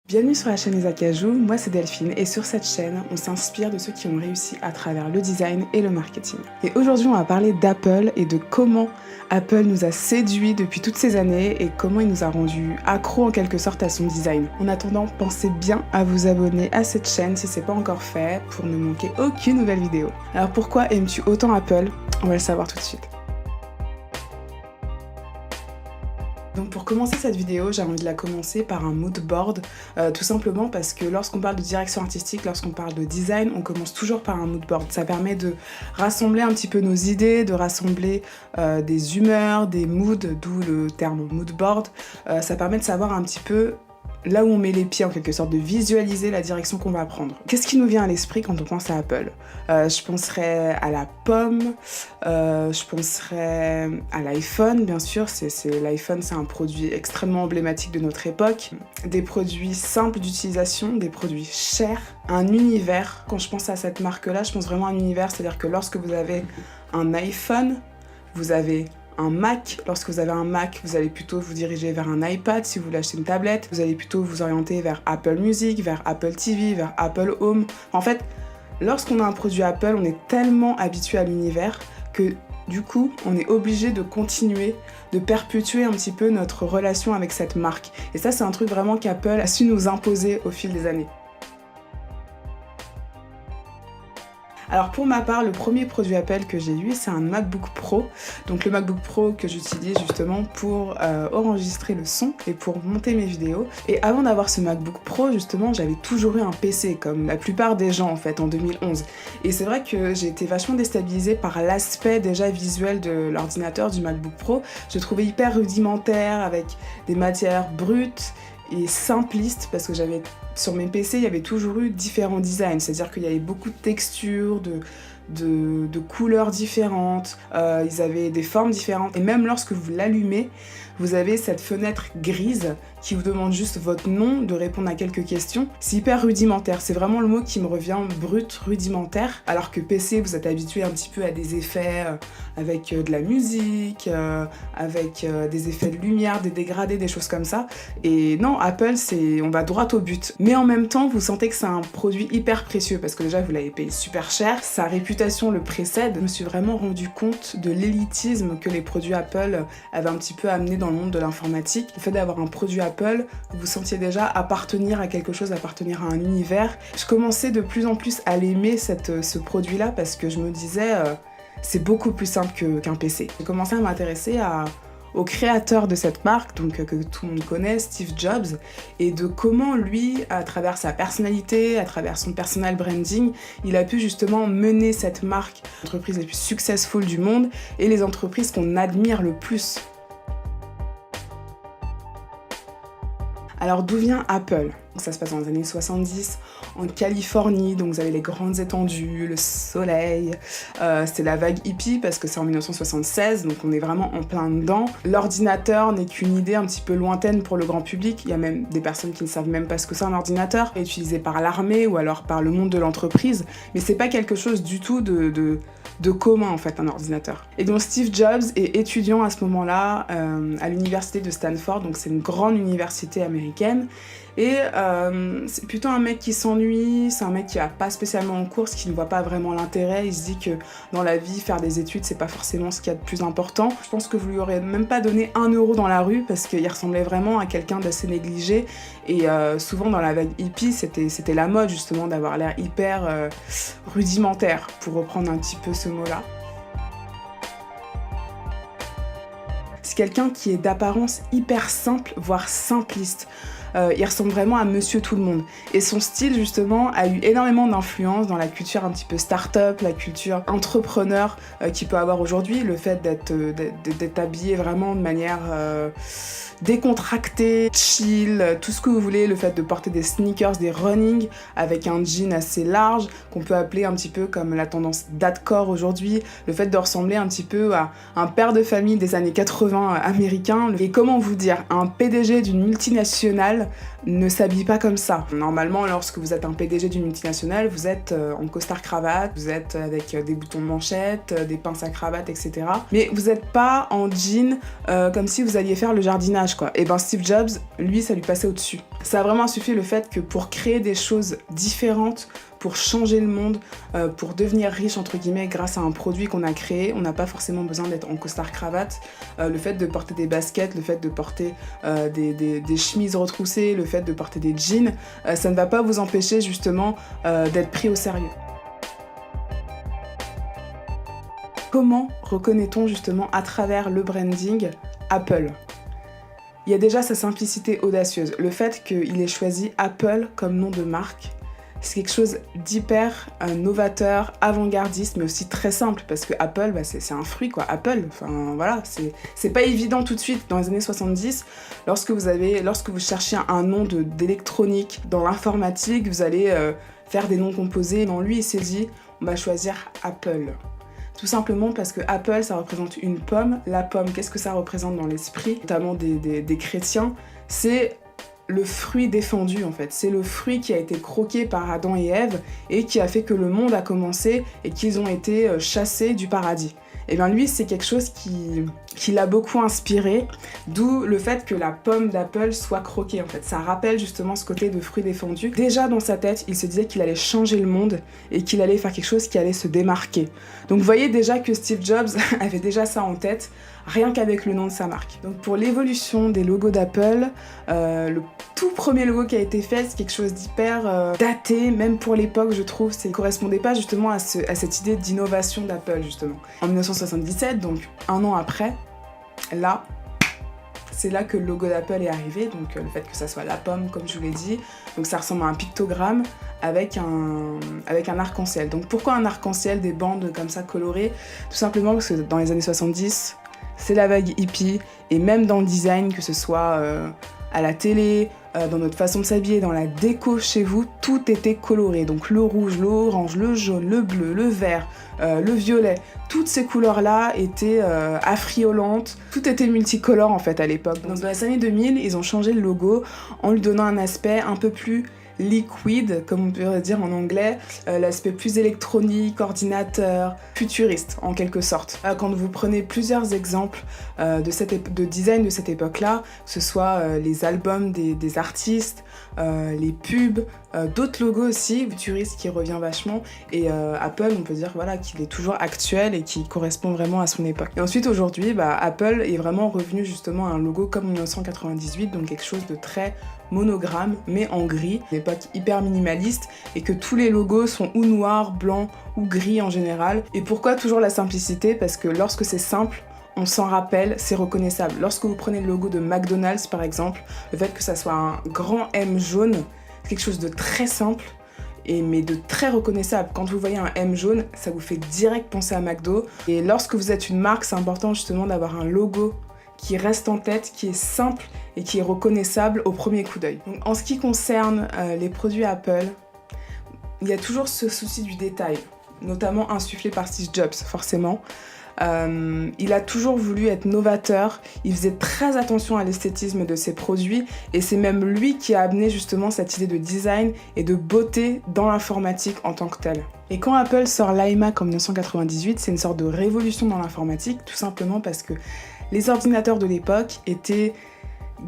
Bienvenue sur la chaîne Les Acajou, moi c'est Delphine et sur cette chaîne, on s'inspire de ceux qui ont réussi à travers le design et le marketing. Et aujourd'hui on va parler d'Apple et de comment Apple nous a séduits depuis toutes ces années et comment il nous a rendus accros en quelque sorte à son design. En attendant, pensez bien à vous abonner à cette chaîne si c'est pas encore fait pour ne manquer aucune nouvelle vidéo. Alors pourquoi aimes-tu autant Apple? On va le savoir tout de suite. Donc pour commencer cette vidéo, j'ai envie de la commencer par un mood board, tout simplement parce que lorsqu'on parle de direction artistique, lorsqu'on parle de design, on commence toujours par un mood board. Ça permet de rassembler un petit peu nos idées, de rassembler des humeurs, des moods, d'où le terme mood board. Ça permet de savoir un petit peu là où on met les pieds en quelque sorte, de visualiser la direction qu'on va prendre. Qu'est-ce qui nous vient à l'esprit quand on pense à Apple? Je penserais à la pomme, je penserais à l'iPhone, bien sûr. L'iPhone, c'est un produit extrêmement emblématique de notre époque. Des produits simples d'utilisation, des produits chers, un univers. Quand je pense à cette marque-là, je pense vraiment à un univers, c'est-à-dire que lorsque vous avez un iPhone, vous avez un Mac. Lorsque vous avez un Mac, vous allez plutôt vous diriger vers un iPad. Si vous voulez acheter une tablette, vous allez plutôt vous orienter vers Apple Music, vers Apple TV, vers Apple Home. En fait, lorsqu'on a un produit Apple, on est tellement habitué à l'univers que du coup, on est obligé de continuer, de perpétuer un petit peu notre relation avec cette marque. Et ça, c'est un truc vraiment qu'Apple a su nous imposer au fil des années. Alors pour ma part, le premier produit Apple que j'ai eu, c'est un MacBook Pro. Donc le MacBook Pro que j'utilise justement pour enregistrer le son et pour monter mes vidéos. Et avant d'avoir ce MacBook Pro, justement, j'avais toujours eu un PC, comme la plupart des gens en fait, en 2011. Et c'est vrai que j'ai été vachement déstabilisée par l'aspect déjà visuel de l'ordinateur du MacBook Pro. Je le trouvais hyper rudimentaire, avec des matières brutes et simplistes, parce que sur mes PC, il y avait toujours eu différents designs, c'est-à-dire qu'il y avait beaucoup de textures, de couleurs différentes, ils avaient des formes différentes, et même lorsque vous l'allumez, vous avez cette fenêtre grise qui vous demande juste votre nom, de répondre à quelques questions. C'est hyper rudimentaire, c'est vraiment le mot qui me revient, brut, rudimentaire, alors que PC, vous êtes habitué un petit peu à des effets avec de la musique, avec des effets de lumière, des dégradés, des choses comme ça. Et non, Apple, on va droit au but. Mais en même temps, vous sentez que c'est un produit hyper précieux, parce que déjà, vous l'avez payé super cher, sa réputation le précède. Je me suis vraiment rendu compte de l'élitisme que les produits Apple avaient un petit peu amené dans le monde de l'informatique. Le fait d'avoir un produit Apple, vous sentiez déjà appartenir à quelque chose, appartenir à un univers. Je commençais de plus en plus à l'aimer, ce produit-là, parce que je me disais, c'est beaucoup plus simple qu'un PC. J'ai commencé à m'intéresser au créateur de cette marque, donc que tout le monde connaît, Steve Jobs, et de comment lui, à travers sa personnalité, à travers son personal branding, il a pu justement mener cette marque, l'entreprise la plus successful du monde, et les entreprises qu'on admire le plus. Alors d'où vient Apple? Ça se passe dans les années 70, en Californie, donc vous avez les grandes étendues, le soleil, c'est la vague hippie parce que c'est en 1976, donc on est vraiment en plein dedans. L'ordinateur n'est qu'une idée un petit peu lointaine pour le grand public, il y a même des personnes qui ne savent même pas ce que c'est un ordinateur, utilisé par l'armée ou alors par le monde de l'entreprise, mais c'est pas quelque chose du tout de commun en fait, un ordinateur. Et donc Steve Jobs est étudiant à ce moment-là à l'université de Stanford, donc c'est une grande université américaine, et c'est plutôt un mec qui s'ennuie, c'est un mec qui va pas spécialement en cours, qui ne voit pas vraiment l'intérêt. Il se dit que dans la vie, faire des études, c'est pas forcément ce qu'il y a de plus important. Je pense que vous lui aurez même pas donné 1 euro dans la rue parce qu'il ressemblait vraiment à quelqu'un d'assez négligé. Et souvent dans la vague hippie, c'était la mode justement d'avoir l'air hyper rudimentaire, pour reprendre un petit peu ce mot-là. C'est quelqu'un qui est d'apparence hyper simple, voire simpliste. Il ressemble vraiment à Monsieur Tout-le-Monde. Et son style, justement, a eu énormément d'influence dans la culture un petit peu start-up, la culture entrepreneur qu'il peut avoir aujourd'hui. Le fait d'être habillé vraiment de manière décontractée, chill, tout ce que vous voulez. Le fait de porter des sneakers, des running, avec un jean assez large, qu'on peut appeler un petit peu comme la tendance dadcore aujourd'hui. Le fait de ressembler un petit peu à un père de famille des années 80 américain. Et comment vous dire, un PDG d'une multinationale Apple ne s'habille pas comme ça. Normalement, lorsque vous êtes un PDG d'une multinationale, vous êtes en costard-cravate, vous êtes avec des boutons de manchette, des pinces à cravate, etc. Mais vous n'êtes pas en jean comme si vous alliez faire le jardinage, quoi. Et ben Steve Jobs, lui, ça lui passait au-dessus. Ça a vraiment suffi le fait que pour créer des choses différentes, pour changer le monde, pour devenir riche entre guillemets grâce à un produit qu'on a créé, on n'a pas forcément besoin d'être en costard-cravate. Le fait de porter des baskets, le fait de porter des chemises retroussées, le fait de porter des jeans, ça ne va pas vous empêcher justement d'être pris au sérieux. Comment reconnaît-on justement à travers le branding Apple ? Il y a déjà sa simplicité audacieuse, le fait qu'il ait choisi Apple comme nom de marque. C'est quelque chose d'hyper novateur, avant-gardiste, mais aussi très simple, parce que Apple, c'est un fruit, quoi. Apple, enfin voilà, c'est pas évident tout de suite. Dans les années 70, lorsque vous cherchez un nom d'électronique dans l'informatique, vous allez faire des noms composés. Non, lui, il s'est dit, on va choisir Apple. Tout simplement parce que Apple, ça représente une pomme. La pomme, qu'est-ce que ça représente dans l'esprit, notamment des chrétiens? C'est le fruit défendu en fait. C'est le fruit qui a été croqué par Adam et Ève et qui a fait que le monde a commencé et qu'ils ont été chassés du paradis. Et bien lui, c'est quelque chose qui l'a beaucoup inspiré, d'où le fait que la pomme d'Apple soit croquée en fait. Ça rappelle justement ce côté de fruit défendu. Déjà dans sa tête, il se disait qu'il allait changer le monde et qu'il allait faire quelque chose qui allait se démarquer. Donc vous voyez déjà que Steve Jobs avait déjà ça en tête, rien qu'avec le nom de sa marque. Donc pour l'évolution des logos d'Apple, le tout premier logo qui a été fait, c'est quelque chose d'hyper daté, même pour l'époque je trouve, ça ne correspondait pas justement à cette idée d'innovation d'Apple justement. En 1977, donc un an après, là, c'est là que le logo d'Apple est arrivé, donc le fait que ça soit la pomme comme je vous l'ai dit, donc ça ressemble à un pictogramme avec un arc-en-ciel. Donc pourquoi un arc-en-ciel, des bandes comme ça colorées? Tout simplement parce que dans les années 70, c'est la vague hippie, et même dans le design, que ce soit à la télé, dans notre façon de s'habiller, dans la déco chez vous, tout était coloré. Donc le rouge, l'orange, le jaune, le bleu, le vert, le violet, toutes ces couleurs-là étaient affriolantes, tout était multicolore en fait à l'époque. Donc dans les années 2000, ils ont changé le logo en lui donnant un aspect un peu plus liquide, comme on pourrait dire en anglais, l'aspect plus électronique, ordinateur, futuriste en quelque sorte. Quand vous prenez plusieurs exemples de design de cette époque-là, que ce soit les albums des artistes, les pubs, d'autres logos aussi, futuriste qui revient vachement, et Apple, on peut dire voilà, qu'il est toujours actuel et qui correspond vraiment à son époque. Et ensuite aujourd'hui, Apple est vraiment revenu justement à un logo comme en 1998, donc quelque chose de très monogramme mais en gris, une époque hyper minimaliste, et que tous les logos sont ou noirs, blancs ou gris en général. Et pourquoi toujours la simplicité? Parce que lorsque c'est simple, on s'en rappelle, c'est reconnaissable. Lorsque vous prenez le logo de McDonald's par exemple, le fait que ça soit un grand M jaune, c'est quelque chose de très simple, mais de très reconnaissable. Quand vous voyez un M jaune, ça vous fait direct penser à McDo. Et lorsque vous êtes une marque, c'est important justement d'avoir un logo qui reste en tête, qui est simple et qui est reconnaissable au premier coup d'œil. Donc, en ce qui concerne les produits Apple, il y a toujours ce souci du détail, notamment insufflé par Steve Jobs, forcément. Il a toujours voulu être novateur, il faisait très attention à l'esthétisme de ses produits, et c'est même lui qui a amené justement cette idée de design et de beauté dans l'informatique en tant que telle. Et quand Apple sort l'iMac en 1998, c'est une sorte de révolution dans l'informatique, tout simplement parce que les ordinateurs de l'époque étaient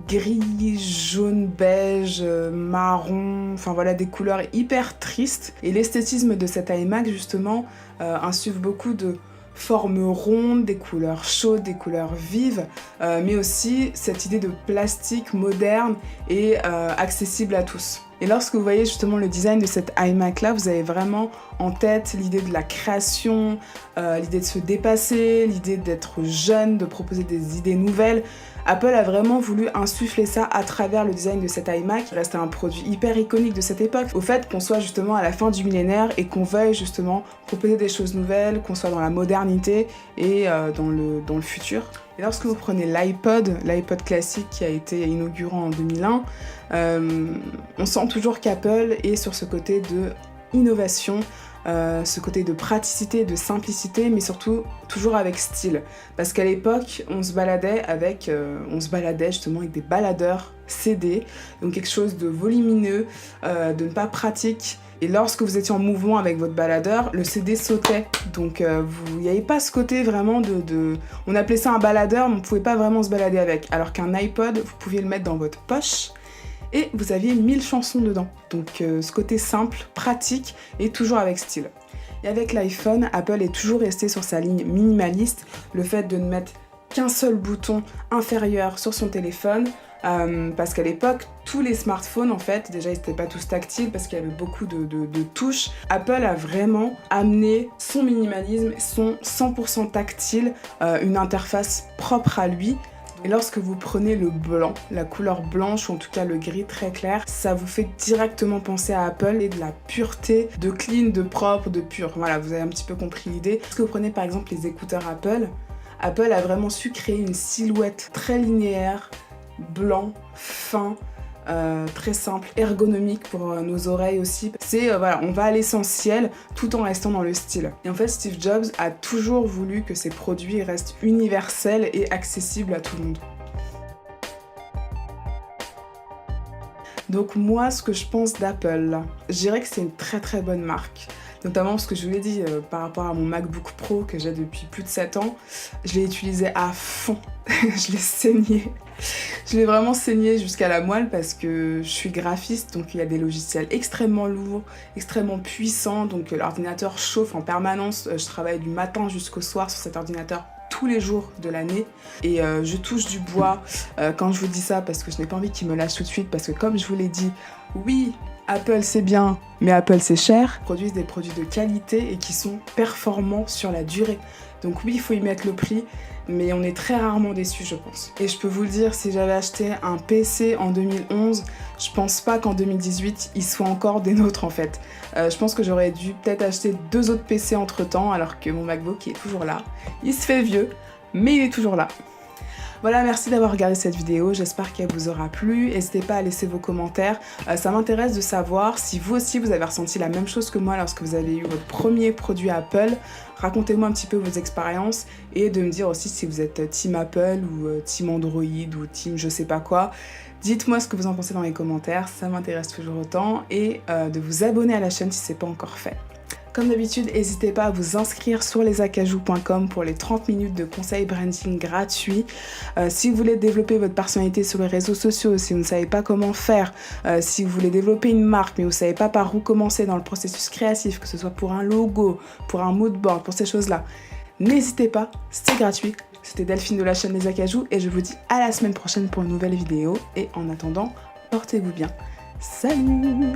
gris, jaune, beige, marron, enfin voilà, des couleurs hyper tristes. Et l'esthétisme de cet iMac justement insuffle beaucoup de formes rondes, des couleurs chaudes, des couleurs vives, mais aussi cette idée de plastique moderne et accessible à tous. Et lorsque vous voyez justement le design de cet iMac là, vous avez vraiment en tête l'idée de la création, l'idée de se dépasser, l'idée d'être jeune, de proposer des idées nouvelles. Apple a vraiment voulu insuffler ça à travers le design de cet iMac, qui reste un produit hyper iconique de cette époque. Au fait qu'on soit justement à la fin du millénaire et qu'on veuille justement proposer des choses nouvelles, qu'on soit dans la modernité et dans le futur. Et lorsque vous prenez l'iPod classique qui a été inauguré en 2001, on sent toujours qu'Apple est sur ce côté de innovation, ce côté de praticité, de simplicité, mais surtout toujours avec style. Parce qu'à l'époque, on se baladait justement avec des baladeurs CD, donc quelque chose de volumineux, de ne pas pratique. Et lorsque vous étiez en mouvement avec votre baladeur, le CD sautait. Donc il n'y avait pas ce côté vraiment On appelait ça un baladeur, mais on ne pouvait pas vraiment se balader avec. Alors qu'un iPod, vous pouviez le mettre dans votre poche et vous aviez 1000 chansons dedans. Donc ce côté simple, pratique et toujours avec style. Et avec l'iPhone, Apple est toujours resté sur sa ligne minimaliste. Le fait de ne mettre qu'un seul bouton inférieur sur son téléphone, parce qu'à l'époque, tous les smartphones, en fait, déjà ils n'étaient pas tous tactiles parce qu'il y avait beaucoup de touches. Apple a vraiment amené son minimalisme, son 100% tactile, une interface propre à lui. Et lorsque vous prenez le blanc, la couleur blanche ou en tout cas le gris très clair, ça vous fait directement penser à Apple et de la pureté, de clean, de propre, de pur. Voilà, vous avez un petit peu compris l'idée. Lorsque vous prenez par exemple les écouteurs Apple a vraiment su créer une silhouette très linéaire, blanc, fin, très simple, ergonomique pour nos oreilles aussi. C'est, voilà, on va à l'essentiel tout en restant dans le style. Et en fait, Steve Jobs a toujours voulu que ses produits restent universels et accessibles à tout le monde. Donc moi, ce que je pense d'Apple, je dirais que c'est une très très bonne marque. Notamment ce que je vous l'ai dit par rapport à mon MacBook Pro que j'ai depuis plus de 7 ans, je l'ai utilisé à fond, je l'ai saigné. Je l'ai vraiment saigné jusqu'à la moelle parce que je suis graphiste, donc il y a des logiciels extrêmement lourds, extrêmement puissants, donc l'ordinateur chauffe en permanence, je travaille du matin jusqu'au soir sur cet ordinateur tous les jours de l'année et je touche du bois quand je vous dis ça parce que je n'ai pas envie qu'il me lâche tout de suite parce que comme je vous l'ai dit, oui, Apple c'est bien, mais Apple c'est cher. Ils produisent des produits de qualité et qui sont performants sur la durée. Donc oui, il faut y mettre le prix, mais on est très rarement déçus, je pense. Et je peux vous le dire, si j'avais acheté un PC en 2011, je pense pas qu'en 2018, il soit encore des nôtres en fait. Je pense que j'aurais dû peut-être acheter 2 autres PC entre-temps, alors que mon MacBook est toujours là. Il se fait vieux, mais il est toujours là. Voilà, merci d'avoir regardé cette vidéo, j'espère qu'elle vous aura plu. N'hésitez pas à laisser vos commentaires, ça m'intéresse de savoir si vous aussi vous avez ressenti la même chose que moi lorsque vous avez eu votre premier produit Apple. Racontez-moi un petit peu vos expériences et de me dire aussi si vous êtes team Apple ou team Android ou team je sais pas quoi. Dites-moi ce que vous en pensez dans les commentaires, ça m'intéresse toujours autant et de vous abonner à la chaîne si ce n'est pas encore fait. Comme d'habitude, n'hésitez pas à vous inscrire sur lesacajou.com pour les 30 minutes de conseils branding gratuits. Si vous voulez développer votre personnalité sur les réseaux sociaux, si vous ne savez pas comment faire, si vous voulez développer une marque mais vous ne savez pas par où commencer dans le processus créatif, que ce soit pour un logo, pour un mood board, pour ces choses-là, n'hésitez pas, c'est gratuit. C'était Delphine de la chaîne Les Acajou et je vous dis à la semaine prochaine pour une nouvelle vidéo. Et en attendant, portez-vous bien. Salut!